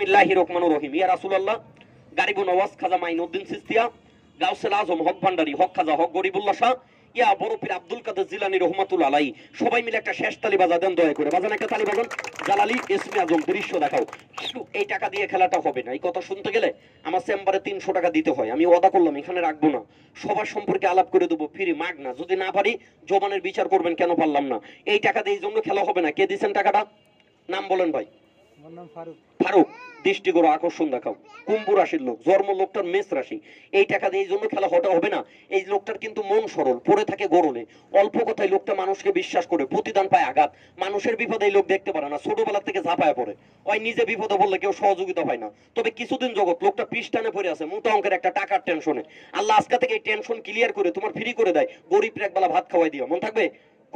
বিসমিল্লাহির রহমানির রহিম। ইয়া রাসূলুল্লাহ, গারিবুন নওয়াজ খাজা মাইনুদ্দিন সিস্তিয়া, গাউসুল আজম হক ভান্ডারী, হক খাজা হক গরিবুল্লাহ শাহ, ইয়া বড় পীর আব্দুল কাদের জিলানী রহমাতুল্লাহ আলাইহি, সবাই মিলে একটা শেষ তালি বাজা দেন দয়া করে। বাজান একটা তালি বাজান। জালালি ইসমে আজম দৃশ্য দেখাও। এই টাকা দিয়ে খেলাটা হবে না। এই কথা শুনতে গেলে আমার চেম্বারে 300 টাকা দিতে হয়। আমি ওয়াদা করলাম এখানে রাখবো না, সবার সম্পর্কে আলাপ করে দেবো ফ্রি মাগ না। যদি না পারি জবানের বিচার করবেন কেন পারলাম না। এই টাকা দিয়ে এই জন্য খেলা হবে না। কে দিচ্ছেন টাকাটা? নাম বলেন ভাই। আমার নাম ফারুক। ফারুক, দৃষ্টি করো, আকর্ষণ দেখাও। কুম্ভ রাশির লোক, জন্ম লোকটার মেষ রাশি। এই টাকা দিয়ে এই জন্য খেলা হতে হবে না। এই লোকটার কিন্তু মন সরল, পড়ে থাকে গরলে, অল্প কথায় লোকটা মানুষকে বিশ্বাস করে, প্রতিদান পায় আঘাত। মানুষের বিপদে এই লোক দেখতে পারে না, ছোটবেলা থেকে ঝাঁপায় পড়ে। ওই নিজে বিপদে বললে কেউ সহযোগিতা পায় না। তবে কিছুদিন জগৎ লোকটা পৃষ্ঠানে পড়ে আছে মোটা অঙ্কের একটা টাকার টেনশনে। আল্লাহ আজকে থেকে এই টেনশন ক্লিয়ার করে তোমার ফ্রি করে দেয়, গরিব একবেলা ভাত খাওয়াই দিও। মন থাকবে?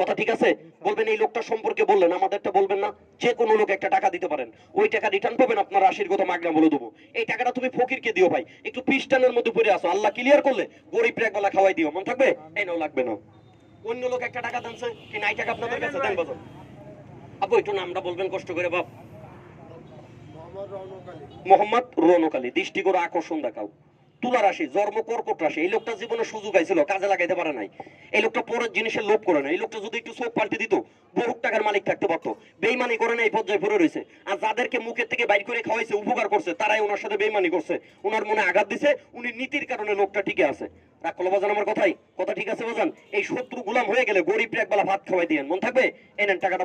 কথা ঠিক আছে? বলবেন এই লোকটা সম্পর্কে বললেন, আমাদেরটা বলবেন না। যে কোনো লোক একটা টাকা দিতে পারেন, ওই টাকা রিটার্ন পাবেন, আপনার রাশির কথা মাগনা বলে দেবো। এই টাকাটা তুমি ফকিরকে দিও ভাই, একটু পৃষ্ঠানের মধ্যে পড়ে আসো, আল্লাহ ক্লিয়ার করলে গরিব একবেলা খাওয়াই দিও। মন থাকবে? এই নাও, লাগবে না। অন্য লোক একটা টাকা দেনছে কি নাই? টাকা আপনাদের কাছে দেন বাজান। আপু একটু নামটা বলবেন কষ্ট করে বাপ। মোহাম্মদ রৌনক আলী, দৃষ্টি করে আকর্ষণ দেখাও। তুলা রাশি, জন্ম কর্কট রাশি। এই লোকটা জীবনে সুযোগ আইছিল, কাজে লাগাইতে পারে নাই। এই লোকটা পরের জিনিসের লোভ করে না। এই লোকটা যদি একটু চোখ পাল্টে দিত বহু টাকার মালিক থাকতে পারতো। বেইমানি করে না, এই পর্যায়ে পড়ে রয়েছে। আর যাদেরকে মুখের থেকে বাইর করে খাওয়াইছে, উপকার করছে, তারাই ওনার সাথে বেইমানি করছে, ওনার মনে আঘাত দিছে। উনি নীতির কারণে লোকটা টিকে আছে। রাখলো বাজান আমার কথাই? কথা ঠিক আছে বাজান? এই শত্রু গুলাম হয়ে গেলে গরিব একবেলা ভাত খাওয়াই দিয়েন। মন থাকবে? এই নেন টাকাটা।